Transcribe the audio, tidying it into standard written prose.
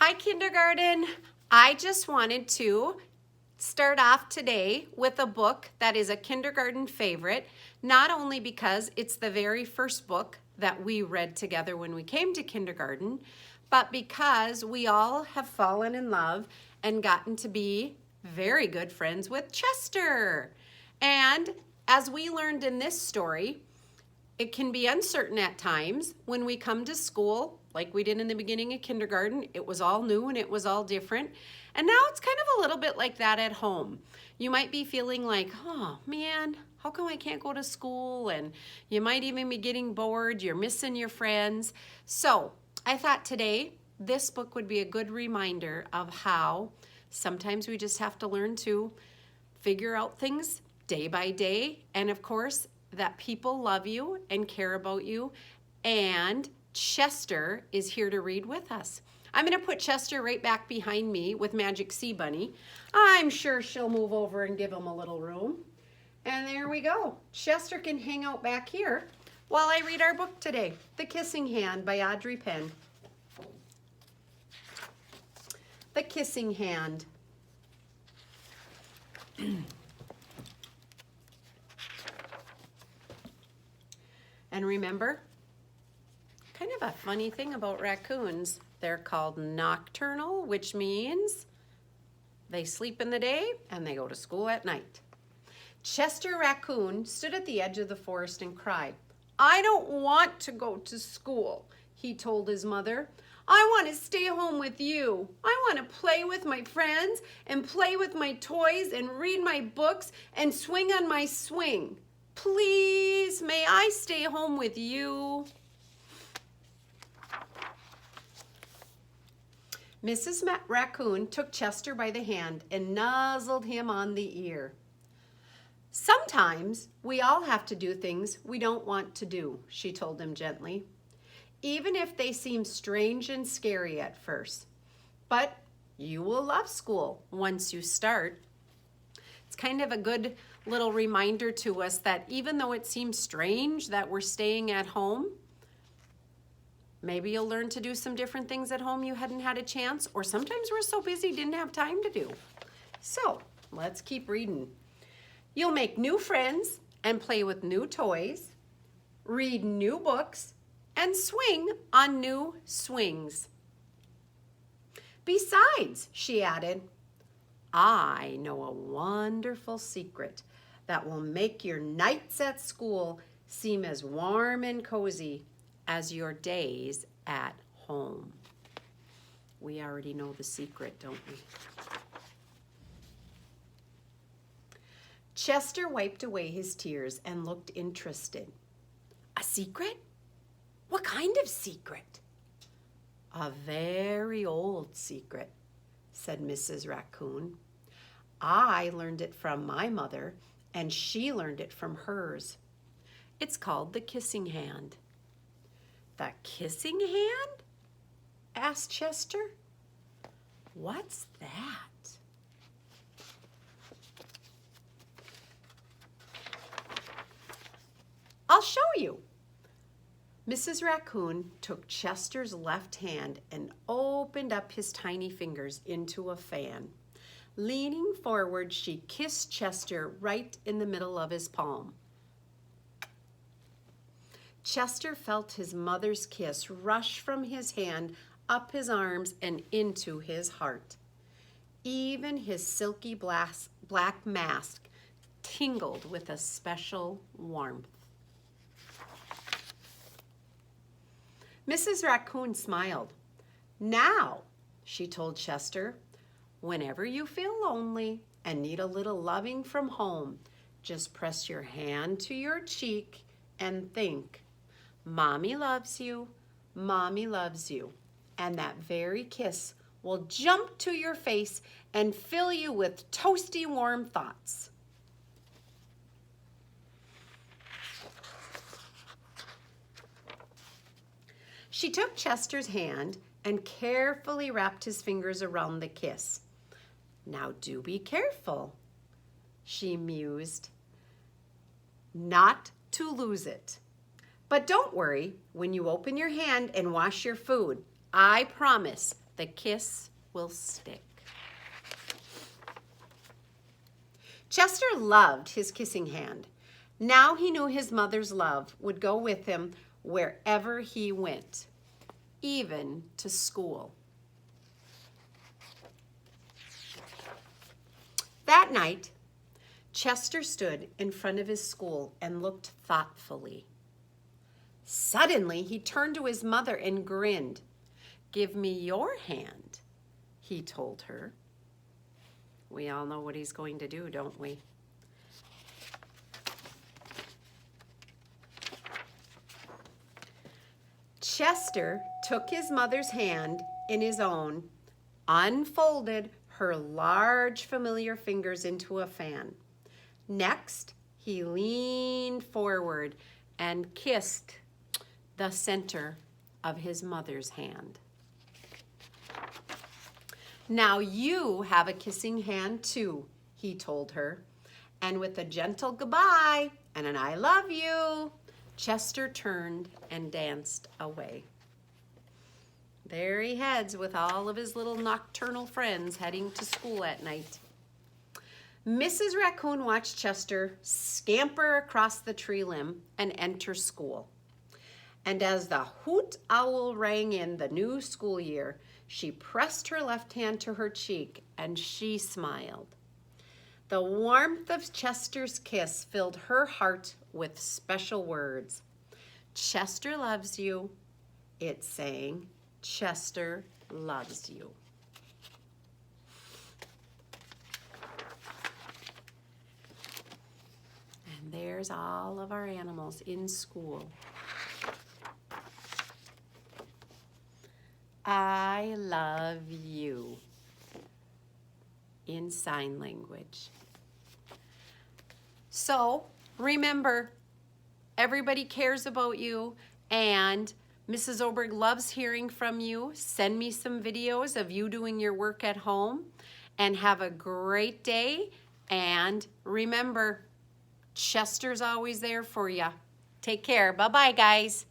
Hi, kindergarten. I just wanted to start off today with a book that is a kindergarten favorite, not only because it's the very first book that we read together when we came to kindergarten, but because we all have fallen in love and gotten to be very good friends with Chester. And as we learned in this story, it can be uncertain at times when we come to school, like we did in the beginning of kindergarten. It was all new and it was all different. And now it's kind of a little bit like that at home. You might be feeling like, oh man, how come I can't go to school? And you might even be getting bored. You're missing your friends. So I thought today this book would be a good reminder of how sometimes we just have to learn to figure out things day by day. And of course, that people love you and care about you, and Chester is here to read with us. I'm going to put Chester right back behind me with Magic Sea Bunny. I'm sure she'll move over and give him a little room. And there we go. Chester can hang out back here while I read our book today, The Kissing Hand by Audrey Penn. The Kissing Hand. And remember, kind of a funny thing about raccoons, they're called nocturnal, which means they sleep in the day and they go to school at night. Chester Raccoon stood at the edge of the forest and cried. "I don't want to go to school," he told his mother. "I want to stay home with you. I want to play with my friends and play with my toys and read my books and swing on my swing. Please, may I stay home with you?" Mrs. Raccoon took Chester by the hand and nuzzled him on the ear. "Sometimes we all have to do things we don't want to do," she told him gently, "even if they seem strange and scary at first. But you will love school once you start." It's kind of a good little reminder to us that even though it seems strange that we're staying at home, maybe you'll learn to do some different things at home you hadn't had a chance, or sometimes we're so busy didn't have time to do. So let's keep reading. You'll make new friends and play with new toys, read new books, and swing on new swings. Besides, she added, I know a wonderful secret that will make your nights at school seem as warm and cozy as your days at home. We already know the secret, don't we? Chester wiped away his tears and looked interested. "A secret? What kind of secret?" "A very old secret," said Mrs. Raccoon. "I learned it from my mother, and she learned it from hers. It's called the kissing hand." "The kissing hand?" asked Chester. "What's that?" "I'll show you." Mrs. Raccoon took Chester's left hand and opened up his tiny fingers into a fan. Leaning forward, she kissed Chester right in the middle of his palm. Chester felt his mother's kiss rush from his hand up his arms and into his heart. Even his silky black mask tingled with a special warmth. Mrs. Raccoon smiled. "Now," she told Chester, "whenever you feel lonely and need a little loving from home, just press your hand to your cheek and think, 'Mommy loves you, Mommy loves you,' and that very kiss will jump to your face and fill you with toasty warm thoughts." She took Chester's hand and carefully wrapped his fingers around the kiss. "Now do be careful," she mused, "not to lose it. But don't worry when you open your hand and wash your food. I promise The kiss will stick. Chester loved his kissing hand. Now he knew his mother's love would go with him wherever he went, even to school. That night, Chester stood in front of his school and looked thoughtfully. Suddenly, he turned to his mother and grinned. "Give me your hand," he told her. We all know what he's going to do, don't we? Chester took his mother's hand in his own, unfolded her large familiar fingers into a fan. Next, he leaned forward and kissed the center of his mother's hand. "Now you have a kissing hand too," he told her. And with a gentle goodbye and an "I love you," Chester turned and danced away. There he heads with all of his little nocturnal friends heading to school at night. Mrs. Raccoon watched Chester scamper across the tree limb and enter school. And as the hoot owl rang in the new school year, she pressed her left hand to her cheek and she smiled. The warmth of Chester's kiss filled her heart with special words. "Chester loves you," it sang. "Chester loves you." And there's all of our animals in school. "I love you" in sign language. So remember, everybody cares about you, and Mrs. Oberg loves hearing from you. Send me some videos of you doing your work at home, and have a great day. And remember, Chester's always there for you. Take care. Bye-bye, guys.